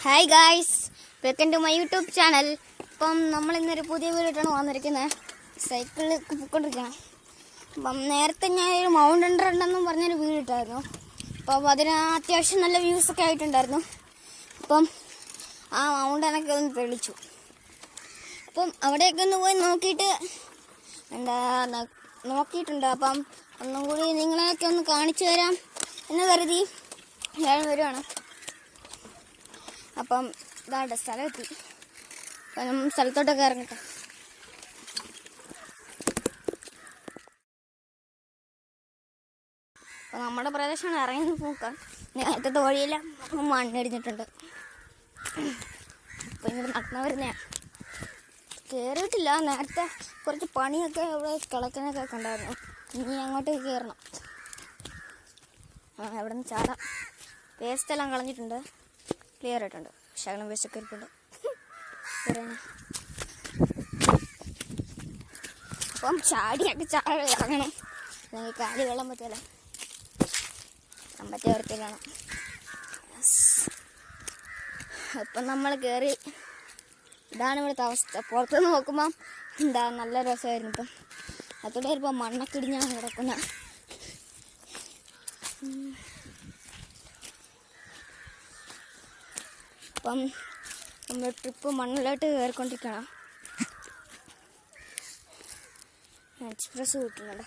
Hi guys, welcome to my YouTube channel. ഇപ്പം നമ്മളിന്നൊരു പുതിയ വീടായിട്ടാണ് വന്നിരിക്കുന്നത്. സൈക്കിളിൽ പോയിക്കൊണ്ടിരിക്കുകയാണ്. അപ്പം നേരത്തെ ഞാനൊരു മൗണ്ടൻ റണ്ണെന്നും പറഞ്ഞൊരു വീടിട്ടായിരുന്നു. അപ്പം അതിന് അത്യാവശ്യം നല്ല വ്യൂസൊക്കെ ആയിട്ടുണ്ടായിരുന്നു. അപ്പം ആ മൗണ്ടനൊക്കെ ഒന്ന് തെളിച്ചു. അപ്പം അവിടെയൊക്കെ ഒന്ന് പോയി നോക്കിയിട്ടുണ്ട്. അപ്പം ഒന്നും കൂടി നിങ്ങളെയൊക്കെ ഒന്ന് കാണിച്ചു തരാം എന്ന് കരുതി ഞാൻ വരുവാണ്. അപ്പം ഇതാണ്ട് സ്ഥലം എത്തി. അപ്പം നമ്മൾ സ്ഥലത്തോട്ടൊക്കെ ഇറങ്ങട്ടെ. അപ്പം നമ്മുടെ പ്രദേശമാണ് ഇറങ്ങി നോക്കാം. നേരത്തെ വഴിയെല്ലാം മണ്ണിടിഞ്ഞിട്ടുണ്ട്. അപ്പം ഇങ്ങോട്ട് നടന്നു വരുന്നതാണ്. കയറിയിട്ടില്ല. നേരത്തെ കുറച്ച് പണിയൊക്കെ ഇവിടെ കിളക്കാനൊക്കെ കണ്ടായിരുന്നു. ഇനി അങ്ങോട്ട് കയറണം. ഇവിടെ നിന്ന് ചാടാം. വേസ്റ്റെല്ലാം കളഞ്ഞിട്ടുണ്ട്. ക്ലിയർ ആയിട്ടുണ്ട്. ശകലം വേസ്റ്റൊക്കെ ഇരിപ്പുണ്ട്. അപ്പം ചാടിയൊക്കെ ഇറങ്ങണം. അല്ലെങ്കിൽ കാല് വെള്ളം പറ്റില്ല. പറ്റിയ വരത്തിലാണ്. അപ്പം നമ്മൾ കയറി. ഇതാണ് ഇവിടുത്തെ അവസ്ഥ. പുറത്തുനിന്ന് നോക്കുമ്പം നല്ല രസമായിരുന്നു. ഇപ്പം അതോടെ ഇപ്പം മണ്ണൊക്കെ ഇടിഞ്ഞാണ് കിടക്കുന്ന. അപ്പം നമ്മൾ ട്രിപ്പ് മണ്ണിലോട്ട് കയറിക്കൊണ്ടിരിക്കണം. എക്സ്പ്രസ് കിട്ടുന്നുണ്ട്.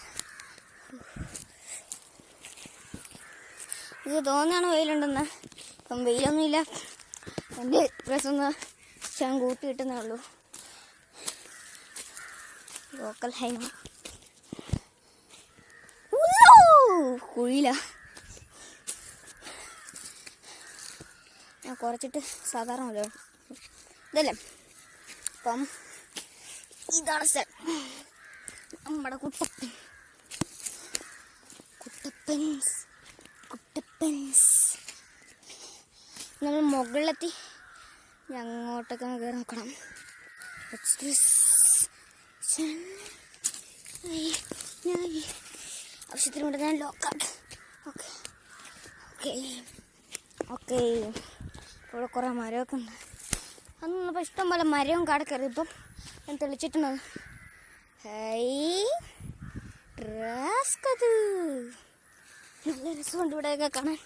ഇത് തോന്നാണ് വെയിലുണ്ടെന്ന്. ഇപ്പം വെയിലൊന്നുമില്ല. എൻ്റെ എക്സ്പ്രസ് ഒന്ന് ഞാൻ കൂട്ടി കിട്ടുന്നേ ഉള്ളൂ. ലോക്കൽ ഹൈവ കുഴിയില്ല. ഞാൻ കുറച്ചിട്ട് സാധാരണ ഇതല്ലേ. അപ്പം ഇതാണ് സ്ഥലം. നമ്മുടെ കുട്ടപ്പൻസ് നമ്മൾ മുകളിലെത്തി. അങ്ങോട്ടൊക്കെ കയറി നോക്കണം. ആവശ്യത്തിന് വേണ്ടി ഞാൻ ലോക്കാട്ട്. ഓക്കെ ഇവിടെ കുറേ മരമൊക്കെ ഉണ്ട്. അന്നപ്പോൾ ഇഷ്ടം പോലെ മരവും കാടക്കറി. ഇപ്പം ഞാൻ തെളിച്ചിട്ടുണ്ടത്. നല്ല രസമുണ്ട് ഇവിടെയൊക്കെ കാണാൻ.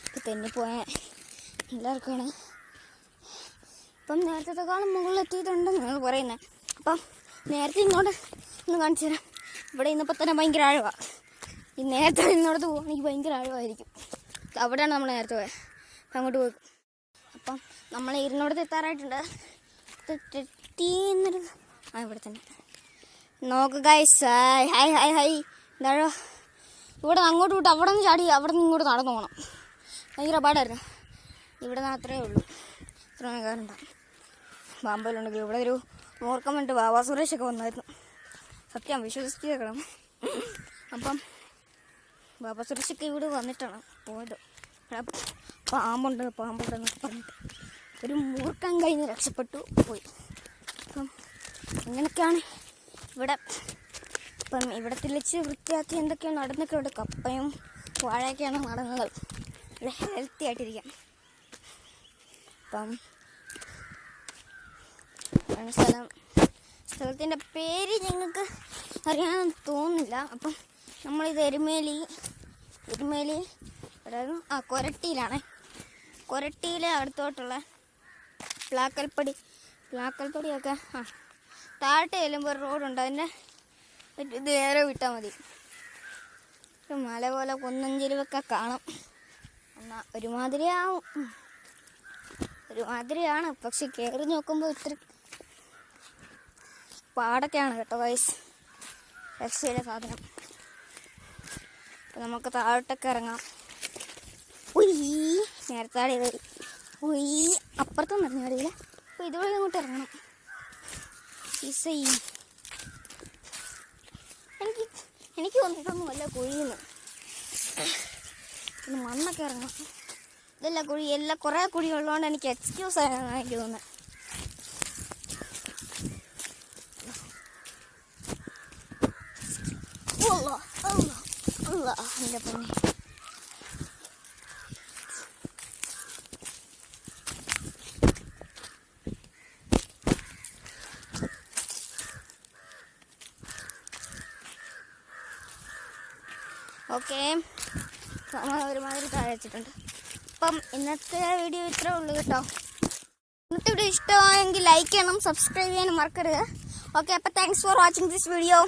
ഇപ്പം തെന്നിപ്പോയ എല്ലാവർക്കുമാണ്. ഇപ്പം നേരത്തെക്കാളും മുകളിലെത്തിയിട്ടുണ്ടെന്ന് ഞങ്ങൾ പറയുന്നത്. അപ്പം നേരത്തെ ഇങ്ങോട്ട് ഒന്ന് കാണിച്ചു തരാം. ഇവിടെ ഇന്നിപ്പോൾ തന്നെ ഭയങ്കര ആഴമാണ്. ഈ നേരത്തെ ഇന്നോടത്ത് പോകുകയാണെങ്കിൽ ഭയങ്കര ആഴമായിരിക്കും. അവിടെയാണ് നമ്മൾ നേരത്തെ പോയത്. അപ്പം അങ്ങോട്ട് പോയി. അപ്പം നമ്മൾ ഇരുന്നോടത്ത് എത്താറായിട്ടുണ്ട്. ഇവിടെ തന്നെ നോക്ക് ഗൈസ്. ഹായ് എന്താഴോ. ഇവിടെ നിന്ന് അങ്ങോട്ട് വിട്ട് അവിടെ നിന്ന് ചാടി അവിടെ നിന്ന് ഇങ്ങോട്ട് നടന്നു പോകണം. ഭയങ്കര പാടായിരുന്നു. ഇവിടെ നിന്ന് അത്രയേ ഉള്ളൂ. ഇത്ര കയറുണ്ടാവും. പാമ്പലുണ്ടെങ്കിൽ ഇവിടെ ഒരു ഓർക്കാൻ വേണ്ടിയിട്ട് ബാബാ സുരേഷൊക്കെ വന്നായിരുന്നു. സത്യം വിശ്വസിച്ച് കേൾക്കണം. അപ്പം ബാബാ സുരേഷൊക്കെ ഇവിടെ വന്നിട്ടാണ് പോയത്. പാമ്പുണ്ടെന്നൊക്കെ പറഞ്ഞിട്ട് ഒരു മൂർഖൻ കഴിഞ്ഞ് രക്ഷപ്പെട്ടു പോയി. അപ്പം ഇങ്ങനെയൊക്കെയാണ് ഇവിടെ. ഇപ്പം ഇവിടെ തിരിച്ച് വൃത്തിയാക്കി എന്തൊക്കെയാണ് നടന്നൊക്കെ. ഇവിടെ കപ്പയും വാഴയൊക്കെയാണ് നടന്നത്. ഇവിടെ ഹെൽത്തി ആയിട്ടിരിക്കാം. അപ്പം സ്ഥലത്തിൻ്റെ പേര് ഞങ്ങൾക്ക് അറിയാമെന്ന് തോന്നുന്നില്ല. അപ്പം നമ്മളിത് എരുമേലി അതായത് കൊരട്ടിയിലാണ്. കൊരട്ടിയിലെ അടുത്തോട്ടുള്ള പ്ലാക്കൽപ്പടിയൊക്കെ താഴോട്ട് ചെല്ലുമ്പോൾ ഒരു റോഡുണ്ട്. അതിൻ്റെ ഇത് നേരെ വിട്ടാൽ മതി. മല പോലെ കുന്നഞ്ചെരുവൊക്കെ കാണും. എന്നാൽ ഒരുമാതിരിയാണ്. പക്ഷെ കയറി നോക്കുമ്പോൾ ഇത്തിരി പാടൊക്കെയാണ് കേട്ടോ വയസ്സ്. രക്ഷയിലെ സാധനം. അപ്പം നമുക്ക് താഴോട്ടൊക്കെ ഇറങ്ങാം. നേരത്തെ ആടിയത് അപ്പുറത്തൊന്നും ഇറങ്ങിയാടിയില്ല. അപ്പോൾ ഇതുവഴി അങ്ങോട്ട് ഇറങ്ങണം. എനിക്ക് തോന്നിയിട്ടൊന്നും വല്ല കുഴിയുന്നു. പിന്നെ മണ്ണൊക്കെ ഇറങ്ങണം. ഇതല്ല കുഴി. എല്ലാം കുറേ കുഴി ഉള്ളതുകൊണ്ട് എനിക്ക് എക്സ്ക്യൂസ് ആയെന്നാണ് എനിക്ക് തോന്നുന്നത്. എൻ്റെ പൊന്നെ. ഓക്കെ, ഒരുമാതിരി താഴെ വെച്ചിട്ടുണ്ട്. അപ്പം ഇന്നത്തെ വീഡിയോ ഇത്രേ ഉള്ളൂ കേട്ടോ. ഇന്നത്തെ വീഡിയോ ഇഷ്ടമായെങ്കിൽ ലൈക്ക് ചെയ്യണം, സബ്സ്ക്രൈബ് ചെയ്യാനും മറക്കരുത്. ഓക്കെ, അപ്പോൾ thanks for watching this video.